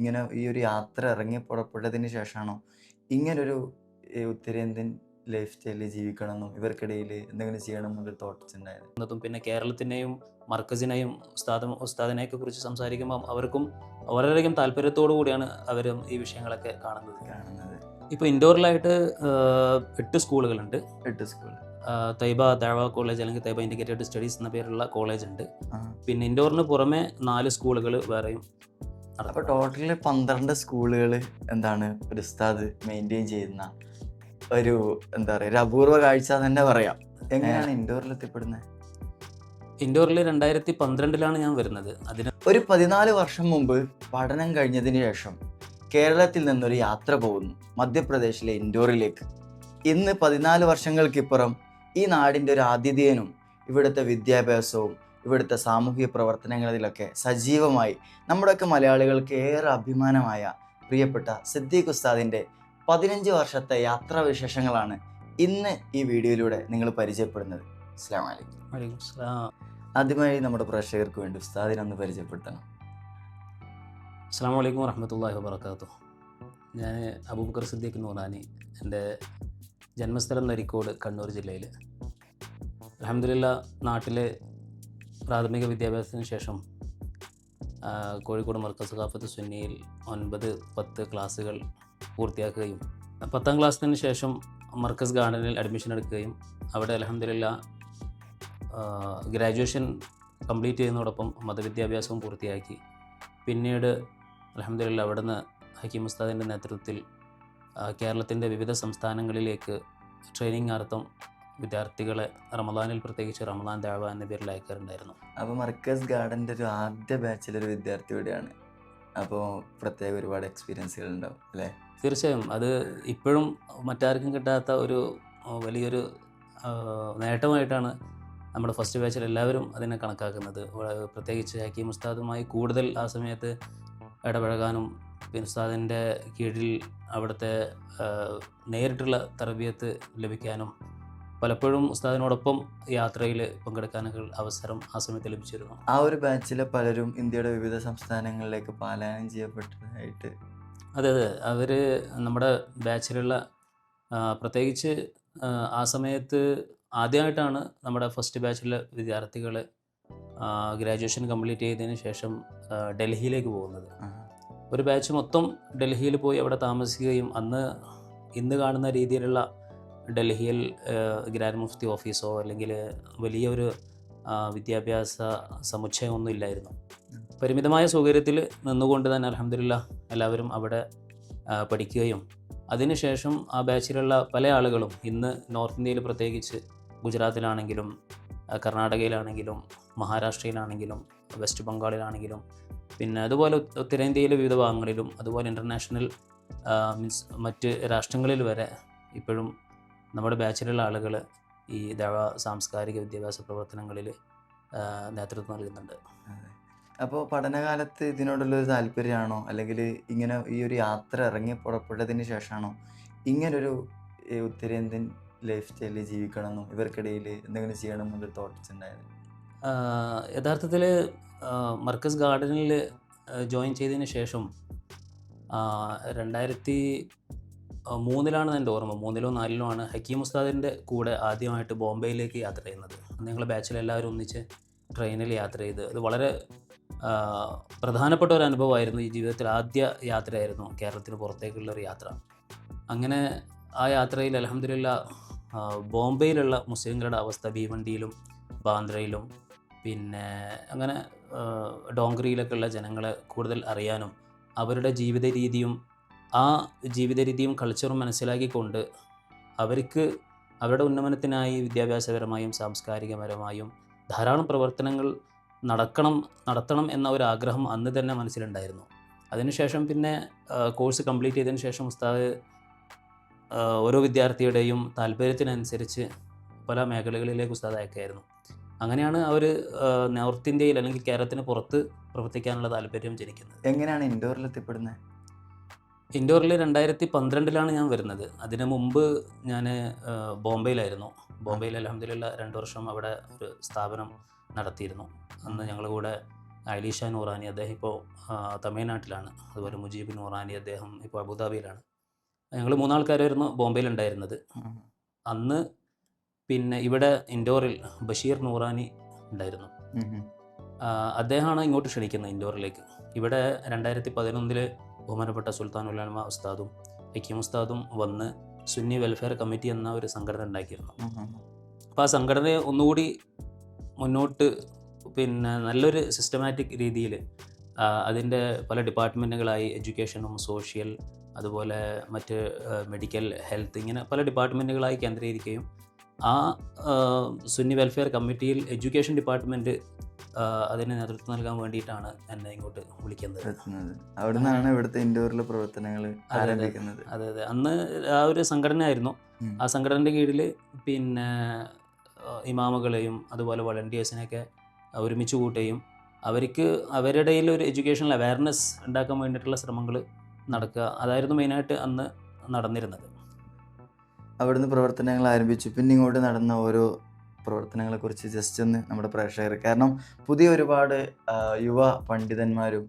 ഇങ്ങനെ ഈ ഒരു യാത്ര ഇറങ്ങി പുറപ്പെട്ടതിന് ശേഷമാണോ ഇങ്ങനൊരു ഉത്തരേന്ത്യൻ ലൈഫ് സ്റ്റൈലിൽ ജീവിക്കണമെന്നും ഇവർക്കിടയിൽ എന്തെങ്കിലും ചെയ്യണം എന്നൊരു തോട്ട്സ് ഉണ്ടായത്? പിന്നെ കേരളത്തിനെയും മർക്കസിനെയും ഉസ്താദിനെയൊക്കെ കുറിച്ച് സംസാരിക്കുമ്പം അവർക്കും വളരെയധികം താല്പര്യത്തോടു കൂടിയാണ് അവരും ഈ വിഷയങ്ങളൊക്കെ കാണുന്നത്. ഇപ്പോൾ ഇൻഡോറിലായിട്ട് 8 സ്കൂളുകളുണ്ട്. 8 സ്കൂൾ. തൈബ ദഅവ കോളേജ് അല്ലെങ്കിൽ തൈബ ഇൻഡിക്കേറ്റഡ് സ്റ്റഡീസ് എന്ന പേരുള്ള കോളേജ് ഉണ്ട്. പിന്നെ ഇൻഡോറിന് പുറമെ 4 സ്കൂളുകൾ വേറെയും. അപ്പോൾ ടോട്ടല് 12 സ്കൂളുകൾ എന്താണ് ഒരു ഉസ്താദ് മെയിൻറ്റെയിൻ ചെയ്യുന്ന ഒരു എന്താ പറയുക ഒരു അപൂർവ കാഴ്ച തന്നെ പറയാം. എങ്ങനെയാണ് ഇൻഡോറിൽ എത്തിപ്പെടുന്നത്? ഇൻഡോറിൽ 2012 ഞാൻ വരുന്നത്. ഒരു 14 വർഷം മുമ്പ് പഠനം കഴിഞ്ഞതിന് ശേഷം കേരളത്തിൽ നിന്നൊരു യാത്ര പോകുന്നു മധ്യപ്രദേശിലെ ഇൻഡോറിലേക്ക്. ഇന്ന് 14 വർഷങ്ങൾക്കിപ്പുറം ഈ നാടിൻ്റെ ഒരു ആതിഥേയനും ഇവിടുത്തെ വിദ്യാഭ്യാസവും ഇവിടുത്തെ സാമൂഹിക പ്രവർത്തനങ്ങളിലൊക്കെ സജീവമായി നമ്മുടെയൊക്കെ മലയാളികൾക്ക് ഏറെ അഭിമാനമായ പ്രിയപ്പെട്ട സിദ്ദീഖ് ഉസ്താദിൻ്റെ 15 വർഷത്തെ യാത്രാവിശേഷങ്ങളാണ് ഇന്ന് ഈ വീഡിയോയിലൂടെ നിങ്ങൾ പരിചയപ്പെടുന്നത്. അസ്സലാമു അലൈക്കും. ആദ്യമായി നമ്മുടെ പ്രേക്ഷകർക്ക് വേണ്ടി ഉസ്താദിനൊന്ന് പരിചയപ്പെടുത്തണം. അസ്സലാമു അലൈക്കും വറഹ്മത്തുള്ളാഹി വബറകാതുഹു. ഞാൻ അബൂബക്കർ സിദ്ദീഖ് നൂറാനി. എൻ്റെ ജന്മസ്ഥലം നരിക്കോട്, കണ്ണൂർ ജില്ലയിൽ. അൽഹംദുലില്ലാ നാട്ടിലെ പ്രാഥമിക വിദ്യാഭ്യാസത്തിന് ശേഷം കോഴിക്കോട് മർക്കസ് സഖാഫത്ത് സുന്നിയിൽ 9-10 ക്ലാസ്സുകൾ പൂർത്തിയാക്കുകയും 10ാം ക്ലാസ്സിന് ശേഷം മർക്കസ് ഗാർഡനിൽ അഡ്മിഷൻ എടുക്കുകയും അവിടെ അൽഹംദുലില്ലാ ഗ്രാജുവേഷൻ കംപ്ലീറ്റ് ചെയ്യുന്നതോടൊപ്പം മതവിദ്യാഭ്യാസവും പൂർത്തിയാക്കി. പിന്നീട് അൽഹംദുലില്ലാ അവിടുന്ന് ഹക്കീം ഉസ്താദിൻ്റെ നേതൃത്വത്തിൽ കേരളത്തിൻ്റെ വിവിധ സംസ്ഥാനങ്ങളിലേക്ക് ട്രെയിനിങ് അർത്ഥം വിദ്യാർത്ഥികളെ റമദാനിൽ പ്രത്യേകിച്ച് റമദാൻ ദഅവ എന്ന പേരിൽ അയക്കാറുണ്ടായിരുന്നു. അപ്പോൾ മർക്കസ് ഗാർഡൻ്റെ ഒരു ആദ്യ ബാച്ചിലൊരു വിദ്യാർത്ഥി കൂടിയാണ്. അപ്പോൾ പ്രത്യേക ഒരുപാട് എക്സ്പീരിയൻസുകൾ ഉണ്ടാവും അല്ലേ? തീർച്ചയായും. അത് ഇപ്പോഴും മറ്റാർക്കും കിട്ടാത്ത ഒരു വലിയൊരു നേട്ടമായിട്ടാണ് നമ്മുടെ ഫസ്റ്റ് ബാച്ചിൽ എല്ലാവരും അതിനെ കണക്കാക്കുന്നത്. പ്രത്യേകിച്ച് ഹക്കീം ഉസ്താദുമായി കൂടുതൽ ആ സമയത്ത് ഇടപഴകാനും പിന്നെ ഉസ്താദിൻ്റെ കീഴിൽ അവിടുത്തെ നേരിട്ടുള്ള തർബിയത്ത് ലഭിക്കാനും പലപ്പോഴും ഉസ്താദിനോടൊപ്പം യാത്രയിൽ പങ്കെടുക്കാനൊക്കെ അവസരം ആ സമയത്ത് ലഭിച്ചിരുന്നു. ആ ഒരു ബാച്ചിലെ പലരും ഇന്ത്യയുടെ വിവിധ സംസ്ഥാനങ്ങളിലേക്ക് പലായനം ചെയ്യപ്പെട്ടതായിട്ട്. അതെ, അവർ നമ്മുടെ ബാച്ചിലുള്ള പ്രത്യേകിച്ച് ആ സമയത്ത് ആദ്യമായിട്ടാണ് നമ്മുടെ ഫസ്റ്റ് ബാച്ചിലെ വിദ്യാർത്ഥികൾ ഗ്രാജുവേഷൻ കംപ്ലീറ്റ് ചെയ്തതിന് ശേഷം ഡൽഹിയിലേക്ക് പോകുന്നത്. ഒരു ബാച്ച് മൊത്തം ഡൽഹിയിൽ പോയി അവിടെ താമസിക്കുകയും ഇന്ന് കാണുന്ന രീതിയിലുള്ള ഡൽഹിയിൽ ഗ്രാൻഡ് മുഫ്തി ഓഫീസോ അല്ലെങ്കിൽ വലിയൊരു വിദ്യാഭ്യാസ സമുച്ചയമൊന്നും ഇല്ലായിരുന്നു. പരിമിതമായ സൗകര്യത്തിൽ നിന്നുകൊണ്ട് തന്നെ അൽഹംദുലില്ലാ എല്ലാവരും അവിടെ പഠിക്കുകയും അതിനുശേഷം ആ ബാച്ചിലുള്ള പല ആളുകളും ഇന്ന് നോർത്ത് ഇന്ത്യയിൽ പ്രത്യേകിച്ച് ഗുജറാത്തിലാണെങ്കിലും കർണാടകയിലാണെങ്കിലും മഹാരാഷ്ട്രയിലാണെങ്കിലും വെസ്റ്റ് ബംഗാളിലാണെങ്കിലും പിന്നെ അതുപോലെ ഉത്തരേന്ത്യയിലെ വിവിധ ഭാഗങ്ങളിലും അതുപോലെ ഇൻ്റർനാഷണൽ മറ്റ് രാഷ്ട്രങ്ങളിൽ വരെ ഇപ്പോഴും നമ്മുടെ ബാച്ചിലുള്ള ആളുകൾ ഈ ദഅവ സാംസ്കാരിക വിദ്യാഭ്യാസ പ്രവർത്തനങ്ങളിൽ നേതൃത്വം നൽകുന്നുണ്ട്. അപ്പോൾ പഠനകാലത്ത് ഇതിനോടുള്ളൊരു താല്പര്യമാണോ അല്ലെങ്കിൽ ഇങ്ങനെ ഈ ഒരു യാത്ര ഇറങ്ങി പുറപ്പെട്ടതിന് ശേഷമാണോ ഇങ്ങനൊരു ഉത്തരേന്ത്യൻ ലൈഫ് സ്റ്റൈലിൽ ജീവിക്കണമെന്നും ഇവർക്കിടയിൽ എന്തെങ്കിലും ചെയ്യണം എന്നൊരു തോട്ട്സ് ഉണ്ടായത്? യഥാർത്ഥത്തിൽ മർക്കസ് ഗാർഡനിൽ ജോയിൻ ചെയ്തതിന് ശേഷം 2003 എൻ്റെ ഓർമ്മ, 3-ലോ 4-ലോ ആണ് ഹക്കീം ഉസ്താദിൻ്റെ കൂടെ ആദ്യമായിട്ട് ബോംബെയിലേക്ക് യാത്ര ചെയ്യുന്നത്. ഞങ്ങൾ ബാച്ചിലെല്ലാവരും ഒന്നിച്ച് ട്രെയിനിൽ യാത്ര ചെയ്ത് അത് വളരെ പ്രധാനപ്പെട്ട ഒരു അനുഭവമായിരുന്നു. ഈ ജീവിതത്തിൽ ആദ്യ യാത്രയായിരുന്നു കേരളത്തിന് പുറത്തേക്കുള്ളൊരു യാത്ര. അങ്ങനെ ആ യാത്രയിൽ അൽഹംദുലില്ലാ ബോംബെയിലുള്ള മുസ്ലിങ്ങളുടെ അവസ്ഥ ഭീവണ്ടിയിലും ബാന്ദ്രയിലും പിന്നെ അങ്ങനെ ഡോങ്കരിയിലൊക്കെയുള്ള ജനങ്ങളെ കൂടുതൽ അറിയാനും അവരുടെ ജീവിത രീതിയും കൾച്ചറും മനസ്സിലാക്കിക്കൊണ്ട് അവർക്ക് അവരുടെ ഉന്നമനത്തിനായി വിദ്യാഭ്യാസപരമായും സാംസ്കാരികപരമായും ധാരാളം പ്രവർത്തനങ്ങൾ നടത്തണം എന്ന ഒരു ആഗ്രഹം അന്ന് തന്നെ മനസ്സിലുണ്ടായിരുന്നു. അതിനുശേഷം പിന്നെ കോഴ്സ് കംപ്ലീറ്റ് ചെയ്തതിന് ശേഷം ഉസ്താദ് ഓരോ വിദ്യാർത്ഥിയുടെയും താല്പര്യത്തിനനുസരിച്ച് പല മേഖലകളിലേക്ക് ഉസ്താദ് അയക്കുകയായിരുന്നു. അങ്ങനെയാണ് അവർ നോർത്ത് ഇന്ത്യയിൽ അല്ലെങ്കിൽ കേരളത്തിന് പുറത്ത് പ്രവർത്തിക്കാനുള്ള താല്പര്യം ജനിക്കുന്നത്. എങ്ങനെയാണ് ഇൻഡോറിൽ എത്തിപ്പെടുന്നത്? ഇൻഡോറിൽ 2012 ഞാൻ വരുന്നത്. അതിനു മുമ്പ് ഞാൻ ബോംബെയിലായിരുന്നു. ബോംബെയിൽ അൽഹംദുലില്ലാ 2 വർഷം അവിടെ ഒരു സ്ഥാപനം നടത്തിയിരുന്നു. അന്ന് ഞങ്ങളുടെ കൂടെ ഐലീഷ നൂറാനി, അദ്ദേഹം ഇപ്പോൾ തമിഴ്നാട്ടിലാണ്. അതുപോലെ മുജീബ് നൂറാനി, അദ്ദേഹം ഇപ്പോൾ അബുദാബിയിലാണ്. ഞങ്ങൾ മൂന്നാൾക്കാരായിരുന്നു ബോംബെയിലുണ്ടായിരുന്നത്. അന്ന് പിന്നെ ഇവിടെ ഇൻഡോറിൽ ബഷീർ നൂറാനി ഉണ്ടായിരുന്നു. അദ്ദേഹമാണ് ഇങ്ങോട്ട് ക്ഷണിക്കുന്നത് ഇൻഡോറിലേക്ക്. ഇവിടെ 2011 ബഹുമാനപ്പെട്ട സുൽത്താൻ ഉലമ ഉസ്താദും ഹക്കീം ഉസ്താദും വന്ന് സുന്നി വെൽഫെയർ കമ്മിറ്റി എന്ന ഒരു സംഘടന ഉണ്ടാക്കിയിരുന്നു. അപ്പോൾ ആ സംഘടനയെ ഒന്നുകൂടി മുന്നോട്ട് പിന്നെ നല്ലൊരു സിസ്റ്റമാറ്റിക് രീതിയിൽ അതിൻ്റെ പല ഡിപ്പാർട്ട്മെൻറ്റുകളായി എഡ്യൂക്കേഷനും സോഷ്യൽ അതുപോലെ മറ്റ് മെഡിക്കൽ ഹെൽത്ത് ഇങ്ങനെ പല ഡിപ്പാർട്ട്മെൻറ്റുകളായി കേന്ദ്രീകരിക്കുകയും ആ സുന്നി വെൽഫെയർ കമ്മിറ്റിയിൽ എഡ്യൂക്കേഷൻ ഡിപ്പാർട്ട്മെൻറ്റ് അതിന് നേതൃത്വം നൽകാൻ വേണ്ടിയിട്ടാണ് എന്നെ ഇങ്ങോട്ട് വിളിക്കുന്നത്. അവിടെ നിന്നാണ് ഇവിടുത്തെ ഇൻഡോറിലെ പ്രവർത്തനങ്ങൾ ആരംഭിക്കുന്നത്. അതെ അതെ, അന്ന് ആ ഒരു സംഘടന ആയിരുന്നു. ആ സംഘടനയുടെ കീഴിൽ പിന്നെ ഇമാമുകളെയും അതുപോലെ വളണ്ടിയേഴ്സിനെയൊക്കെ ഒരുമിച്ച് കൂട്ടുകയും അവർക്ക് അവരുടെ ഒരു എഡ്യൂക്കേഷണൽ അവയർനെസ് ഉണ്ടാക്കാൻ വേണ്ടിയിട്ടുള്ള ശ്രമങ്ങൾ നടക്കുക, അതായിരുന്നു മെയിനായിട്ട് അന്ന് നടന്നിരുന്നത്. അവിടുന്ന് പ്രവർത്തനങ്ങൾ ആരംഭിച്ചു. പിന്നെ ഇങ്ങോട്ട് നടന്ന ഓരോ പ്രവർത്തനങ്ങളെക്കുറിച്ച് ജസ്റ്റ് ഒന്ന് നമ്മുടെ പ്രേക്ഷകർ, കാരണം പുതിയ ഒരുപാട് യുവ പണ്ഡിതന്മാരും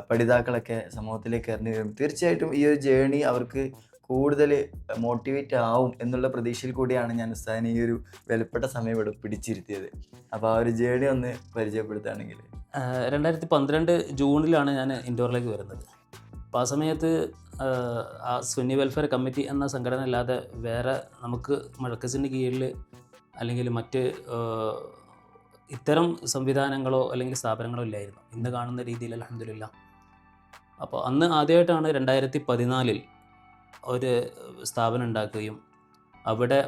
പഠിതാക്കളൊക്കെ സമൂഹത്തിലേക്ക് ഇറങ്ങി വരും. തീർച്ചയായിട്ടും ഈ ഒരു ജേണി അവർക്ക് കൂടുതൽ മോട്ടിവേറ്റ് ആവും എന്നുള്ള പ്രതീക്ഷയിൽ കൂടിയാണ് ഞാൻ ഉസ്താദിനെ ഈ ഒരു വിലപ്പെട്ട സമയം ഇവിടെ പിടിച്ചിരുത്തിയത്. അപ്പോൾ ആ ഒരു ജേണി ഒന്ന് പരിചയപ്പെടുത്തുകയാണെങ്കിൽ. 2012 ജൂണിലാണ് ഞാൻ ഇൻഡോറിലേക്ക് വരുന്നത്. അപ്പോൾ ആ സമയത്ത് ആ സുന്നി വെൽഫെയർ കമ്മിറ്റി എന്ന സംഘടന അല്ലാതെ വേറെ നമുക്ക് മർക്കസിൻ്റെ കീഴിൽ അല്ലെങ്കിൽ മറ്റ് ഇത്തരം സംവിധാനങ്ങളോ അല്ലെങ്കിൽ സ്ഥാപനങ്ങളോ ഇല്ലായിരുന്നു ഇന്ന് കാണുന്ന രീതിയിൽ, അൽഹംദുലില്ലാ. അപ്പോൾ അന്ന് ആദ്യമായിട്ടാണ് 2014 ഒരു സ്ഥാപനം ഉണ്ടാക്കുകയും അവിടെ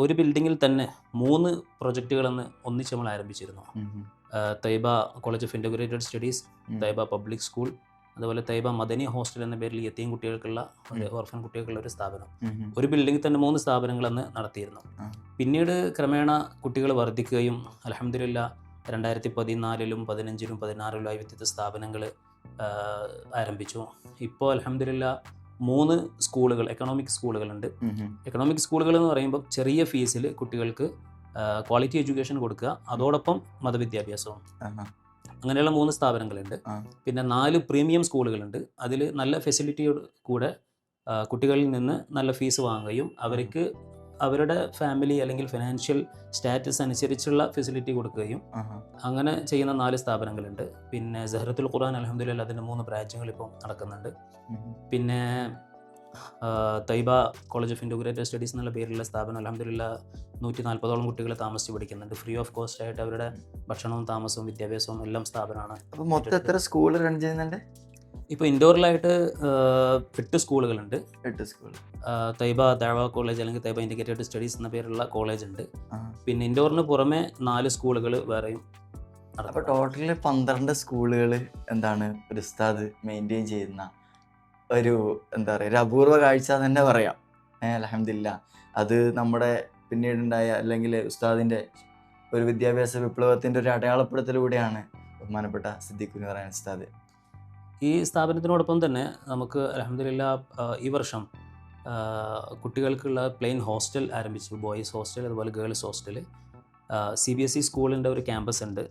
ഒരു ബിൽഡിങ്ങിൽ തന്നെ 3 പ്രൊജക്റ്റുകളെന്ന് ഒന്നിച്ച് നമ്മൾ ആരംഭിച്ചിരുന്നു. Taiba college of integrated studies, Taiba public school, അതുപോലെ തൈബ മദനി ഹോസ്റ്റൽ എന്ന പേരിൽ യതീം കുട്ടികൾക്കുള്ള ഒരു ഓർഫൻ കുട്ടികൾക്കുള്ള ഒരു സ്ഥാപനം. ഒരു ബിൽഡിങ്ങിൽ തന്നെ 3 സ്ഥാപനങ്ങളെന്ന് നടത്തിയിരുന്നു. പിന്നീട് ക്രമേണ കുട്ടികൾ വർദ്ധിക്കുകയും അൽഹംദുലില്ലാ 2014-ലും 15-ലും 16-ലും വ്യത്യസ്ത സ്ഥാപനങ്ങൾ ആരംഭിച്ചു. ഇപ്പോൾ അൽഹംദുലില്ലാ 3 സ്കൂളുകൾ, എക്കണോമിക് സ്കൂളുകളുണ്ട്. എക്കണോമിക് സ്കൂളുകൾ എന്ന് പറയുമ്പോൾ ചെറിയ ഫീസിൽ കുട്ടികൾക്ക് ക്വാളിറ്റി എഡ്യൂക്കേഷൻ കൊടുക്കുക, അതോടൊപ്പം മതവിദ്യാഭ്യാസവും. അങ്ങനെയുള്ള 3 സ്ഥാപനങ്ങളുണ്ട്. പിന്നെ 4 പ്രീമിയം സ്കൂളുകളുണ്ട്. അതിൽ നല്ല ഫെസിലിറ്റിയോട് കൂടെ കുട്ടികളിൽ നിന്ന് നല്ല ഫീസ് വാങ്ങുകയും അവർക്ക് അവരുടെ ഫാമിലി അല്ലെങ്കിൽ ഫിനാൻഷ്യൽ സ്റ്റാറ്റസ് അനുസരിച്ചുള്ള ഫെസിലിറ്റി കൊടുക്കുകയും അങ്ങനെ ചെയ്യുന്ന 4 സ്ഥാപനങ്ങളുണ്ട്. പിന്നെ സഹ്റത്തുൽ ഖുർആൻ അൽഹംദുലില്ലാ അതിൻ്റെ 3 ബ്രാഞ്ചുകൾ ഇപ്പോൾ നടക്കുന്നുണ്ട്. പിന്നെ Taiba college of integrated studies എന്നുള്ള പേരിലുള്ള സ്ഥാപനം അൽഹംദുലില്ലാ 140ഓളം കുട്ടികൾ താമസിച്ച് പഠിക്കുന്നുണ്ട്. ഫ്രീ ഓഫ് കോസ്റ്റ് ആയിട്ട് അവരുടെ ഭക്ഷണവും താമസവും വിദ്യാഭ്യാസവും എല്ലാം സ്ഥാപനമാണ്. അപ്പോൾ മൊത്തം എത്ര സ്കൂൾ റൺ ചെയ്യുന്നുണ്ട്? ഇപ്പോൾ ഇൻഡോറിലായിട്ട് 8 സ്കൂളുകളുണ്ട്. 8 സ്കൂൾ. തൈബ ദഅവ കോളേജ് അല്ലെങ്കിൽ തൈബ ഇൻ്റഗ്രേറ്റഡ് സ്റ്റഡീസ് എന്ന പേരുള്ള കോളേജ് ഉണ്ട്. പിന്നെ ഇൻഡോറിന് പുറമെ 4 സ്കൂളുകൾ വേറെയും. അപ്പോൾ ടോട്ടൽ 12 സ്കൂളുകൾ എന്താണ് ഒരു ഉസ്താദ് മെയിൻറ്റെയിൻ ചെയ്യുന്ന ഒരു എന്താ പറയുക ഒരു അപൂർവ കാഴ്ച തന്നെ പറയാം. അൽഹംദുലില്ലാ. അത് നമ്മുടെ പിന്നീടുണ്ടായ അല്ലെങ്കിൽ ഉസ്താദിൻ്റെ ഒരു വിദ്യാഭ്യാസ വിപ്ലവത്തിൻ്റെ ഒരു അടയാളപ്പെടുത്തലൂടെയാണ് ബഹുമാനപ്പെട്ട സിദ്ദീഖ് നൂറാനി ഉസ്താദ്. ഈ സ്ഥാപനത്തിനോടൊപ്പം തന്നെ നമുക്ക് അൽഹംദുലില്ലാ ഈ വർഷം കുട്ടികൾക്കുള്ള പ്ലെയിൻ ഹോസ്റ്റൽ ആരംഭിച്ചു. ബോയ്സ് ഹോസ്റ്റൽ അതുപോലെ ഗേൾസ് ഹോസ്റ്റൽ. CBSE സ്കൂളിൻ്റെ ഒരു ക്യാമ്പസ് ഉണ്ട്.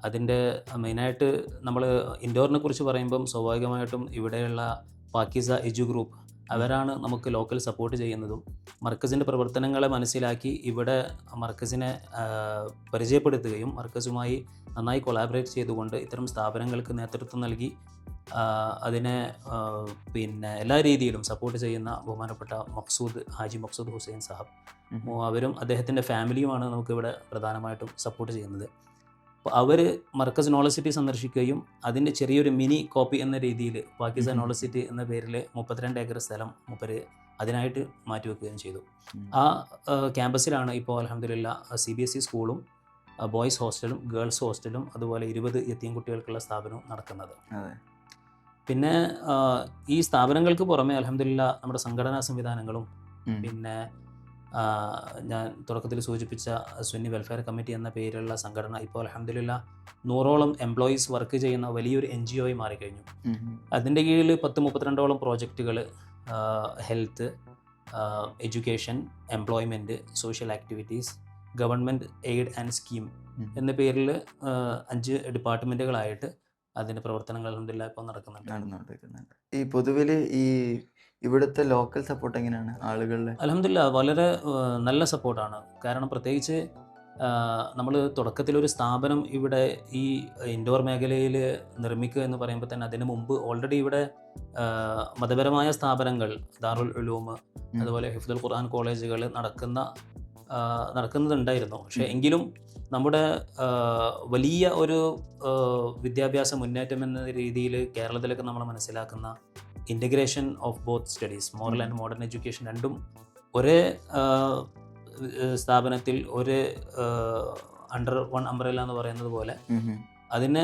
അതിൻ്റെ മെയിനായിട്ട് നമ്മൾ ഇൻഡോറിനെ കുറിച്ച് പറയുമ്പം സ്വാഭാവികമായിട്ടും ഇവിടെയുള്ള പാക്കിസ എജു ഗ്രൂപ്പ് അവരാണ് നമുക്ക് ലോക്കൽ സപ്പോർട്ട് ചെയ്യുന്നതും മർക്കസിൻ്റെ പ്രവർത്തനങ്ങളെ മനസ്സിലാക്കി ഇവിടെ മർക്കസിനെ പരിചയപ്പെടുത്തുകയും മർക്കസുമായി നന്നായി കൊളാബറേറ്റ് ചെയ്തുകൊണ്ട് ഇത്തരം സ്ഥാപനങ്ങൾക്ക് നേതൃത്വം നൽകി അതിനെ പിന്നെ എല്ലാ രീതിയിലും സപ്പോർട്ട് ചെയ്യുന്ന ബഹുമാനപ്പെട്ട ഹാജി മക്സൂദ് ഹുസൈൻ സാഹബ്, അവരും അദ്ദേഹത്തിൻ്റെ ഫാമിലിയുമാണ് നമുക്കിവിടെ പ്രധാനമായിട്ടും സപ്പോർട്ട് ചെയ്യുന്നത്. അപ്പോൾ അവർ മർക്കസ് നോളജ് സിറ്റി സന്ദർശിക്കുകയും അതിൻ്റെ ചെറിയൊരു മിനി കോപ്പി എന്ന രീതിയിൽ പാകിസ്ഥാൻ നോളജ് സിറ്റി എന്ന പേരിൽ 32 ഏക്കർ സ്ഥലം മൂപ്പര് അതിനായിട്ട് മാറ്റിവെക്കുകയും ചെയ്തു. ആ ക്യാമ്പസിലാണ് ഇപ്പോൾ അൽഹംദുലില്ലാ CBSE സ്കൂളും ബോയ്സ് ഹോസ്റ്റലും ഗേൾസ് ഹോസ്റ്റലും അതുപോലെ 20 യതീം കുട്ടികൾക്കുള്ള സ്ഥാപനവും നടക്കുന്നത്. പിന്നെ ഈ സ്ഥാപനങ്ങൾക്ക് പുറമെ അൽഹംദുലില്ലാ നമ്മുടെ സംഘടനാ സംവിധാനങ്ങളും പിന്നെ ഞാൻ തുടക്കത്തിൽ സൂചിപ്പിച്ച സുന്നി വെൽഫെയർ കമ്മിറ്റി എന്ന പേരിലുള്ള സംഘടന ഇപ്പോൾ അൽഹംദുലില്ലാ 100ഓളം എംപ്ലോയീസ് വർക്ക് ചെയ്യുന്ന വലിയൊരു NGO ആയി മാറിക്കഴിഞ്ഞു. അതിൻ്റെ കീഴിൽ 10-32ഓളം പ്രോജക്റ്റുകൾ health, education, employment, social activities, government aid and scheme എന്ന പേരിൽ 5 ഡിപ്പാർട്ട്മെൻറ്റുകളായിട്ട് അതിൻ്റെ പ്രവർത്തനങ്ങൾ അൽഹംദുലില്ലാഹ് ഇപ്പോൾ നടക്കുന്നുണ്ട്. നടന്നുകൊണ്ടിരിക്കുന്നുണ്ട്. ഈ പൊതുവിൽ ഈ ഇവിടുത്തെ ലോക്കൽ സപ്പോർട്ട് എങ്ങനെയാണ് ആളുകളുടെ? അൽഹംദുലില്ലാഹ് വളരെ നല്ല സപ്പോർട്ടാണ്. കാരണം പ്രത്യേകിച്ച് നമ്മൾ തുടക്കത്തിലൊരു സ്ഥാപനം ഇവിടെ ഈ ഇൻഡോർ മേഖലയിൽ നിർമ്മിക്കുക എന്ന് പറയുമ്പോൾ തന്നെ അതിന് മുമ്പ് ഓൾറെഡി ഇവിടെ മതപരമായ സ്ഥാപനങ്ങൾ ദാറുൽ ഉലൂം അതുപോലെ ഹിഫ്ദുൽ ഖുർആൻ കോളേജുകൾ നടക്കുന്നുണ്ടായിരുന്നു. പക്ഷേ എങ്കിലും നമ്മുടെ വലിയ ഒരു വിദ്യാഭ്യാസ മുന്നേറ്റം എന്ന രീതിയിൽ കേരളത്തിലൊക്കെ നമ്മൾ മനസ്സിലാക്കുന്ന integration of both studies, moral and modern education രണ്ടും ഒരേ സ്ഥാപനത്തിൽ ഒരു അണ്ടർ വൺ അംബ്രല്ല എന്ന് പറയുന്നത് പോലെ അതിനെ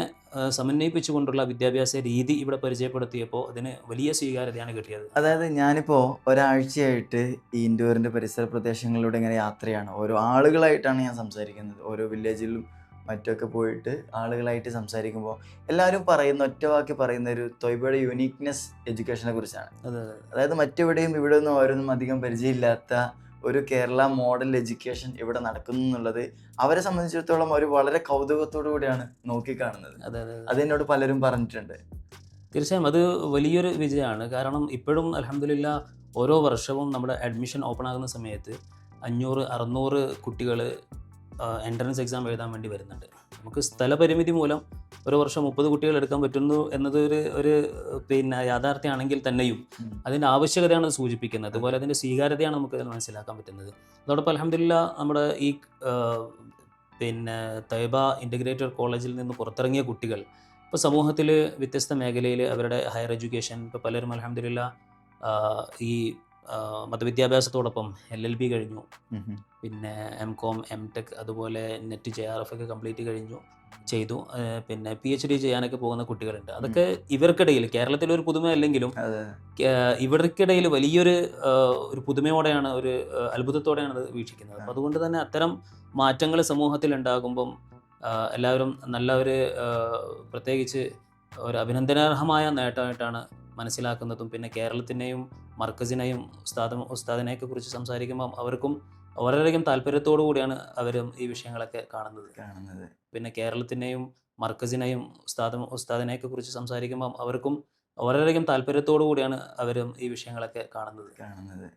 സമന്വയിപ്പിച്ചുകൊണ്ടുള്ള വിദ്യാഭ്യാസ രീതി ഇവിടെ പരിചയപ്പെടുത്തിയപ്പോൾ അതിന് വലിയ സ്വീകാര്യതയാണ് കിട്ടിയത്. അതായത് ഞാനിപ്പോൾ ഒരാഴ്ചയായിട്ട് ഈ ഇൻഡോറിൻ്റെ പരിസര പ്രദേശങ്ങളിലൂടെ ഇങ്ങനെ യാത്രയാണ്. ഓരോ ആളുകളായിട്ടാണ് ഞാൻ സംസാരിക്കുന്നത്. ഓരോ വില്ലേജിലും മറ്റൊക്കെ പോയിട്ട് ആളുകളായിട്ട് സംസാരിക്കുമ്പോൾ എല്ലാവരും ഒറ്റവാക്കി പറയുന്ന ഒരു ത്വയ്ബയുടെ യുണീക്നെസ് എഡ്യൂക്കേഷനെ കുറിച്ചാണ്. അതായത് മറ്റെവിടെയും ഇവിടെ ഒന്നും ഓരോന്നും അധികം പരിചയമില്ലാത്ത ഒരു കേരള മോഡൽ എഡ്യൂക്കേഷൻ ഇവിടെ നടക്കുന്നു എന്നുള്ളത് അവരെ സംബന്ധിച്ചിടത്തോളം അവർ വളരെ കൗതുകത്തോടു കൂടിയാണ് നോക്കിക്കാണുന്നത്. അത് എന്നോട് പലരും പറഞ്ഞിട്ടുണ്ട്. തീർച്ചയായും അത് വലിയൊരു വിജയമാണ്. കാരണം ഇപ്പോഴും അൽഹംദുലില്ലാഹ് ഓരോ വർഷവും നമ്മുടെ അഡ്മിഷൻ ഓപ്പൺ ആകുന്ന സമയത്ത് 500-600 കുട്ടികൾ എൻട്രൻസ് എക്സാം എഴുതാൻ വേണ്ടി വരുന്നുണ്ട്. നമുക്ക് സ്ഥലപരിമിതി മൂലം ഒരു വർഷം 30 കുട്ടികൾ എടുക്കാൻ പറ്റുന്നു എന്നത് ഒരു യാഥാർത്ഥ്യമാണെങ്കിൽ തന്നെയും അതിൻ്റെ ആവശ്യകതയാണ് അത് സൂചിപ്പിക്കുന്നത്. അതുപോലെ അതിൻ്റെ സ്വീകാര്യതയാണ് നമുക്ക് മനസ്സിലാക്കാൻ പറ്റുന്നത്. അതോടൊപ്പം അൽഹംദുലില്ലാഹ് നമ്മുടെ ഈ തൈബ ഇൻ്റഗ്രേറ്റഡ് കോളേജിൽ നിന്ന് പുറത്തിറങ്ങിയ കുട്ടികൾ ഇപ്പോൾ സമൂഹത്തിൽ വ്യത്യസ്ത മേഖലയിൽ അവരുടെ ഹയർ എഡ്യൂക്കേഷൻ ഇപ്പോൾ പലരും അൽഹംദുലില്ലാഹ് ഈ മതവിദ്യാഭ്യാസത്തോടൊപ്പം LLB കഴിഞ്ഞു, പിന്നെ MCOM, MTech, അതുപോലെ നെറ്റ് JRF ഒക്കെ കംപ്ലീറ്റ് ചെയ്തു, പിന്നെ PhD ചെയ്യാനൊക്കെ പോകുന്ന കുട്ടികളുണ്ട്. അതൊക്കെ ഇവർക്കിടയിൽ കേരളത്തിലൊരു പുതുമ അല്ലെങ്കിലും ഇവർക്കിടയിൽ വലിയൊരു പുതുമയോടെയാണ്, ഒരു അത്ഭുതത്തോടെയാണ് അത് വീക്ഷിക്കുന്നത്. അപ്പോൾ അതുകൊണ്ട് തന്നെ അത്തരം മാറ്റങ്ങൾ സമൂഹത്തിൽ ഉണ്ടാകുമ്പം എല്ലാവരും നല്ല ഒരു പ്രത്യേകിച്ച് ഒരു അഭിനന്ദനാർഹമായ നേട്ടമായിട്ടാണ് മനസ്സിലാക്കുന്നതും. പിന്നെ കേരളത്തിനെയും മർക്കസിനെയും ഉസ്താദിനെയൊക്കെ കുറിച്ച് സംസാരിക്കുമ്പം അവർക്കും വളരെയധികം താല്പര്യത്തോടു കൂടിയാണ് അവരും ഈ വിഷയങ്ങളൊക്കെ കാണുന്നത്. പിന്നെ കേരളത്തിനെയും മർക്കസിനെയും ഉസ്താദിനെയൊക്കെ കുറിച്ച് സംസാരിക്കുമ്പം അവർക്കും വളരെയധികം താല്പര്യത്തോടു കൂടിയാണ് അവരും ഈ വിഷയങ്ങളൊക്കെ കാണുന്നത്.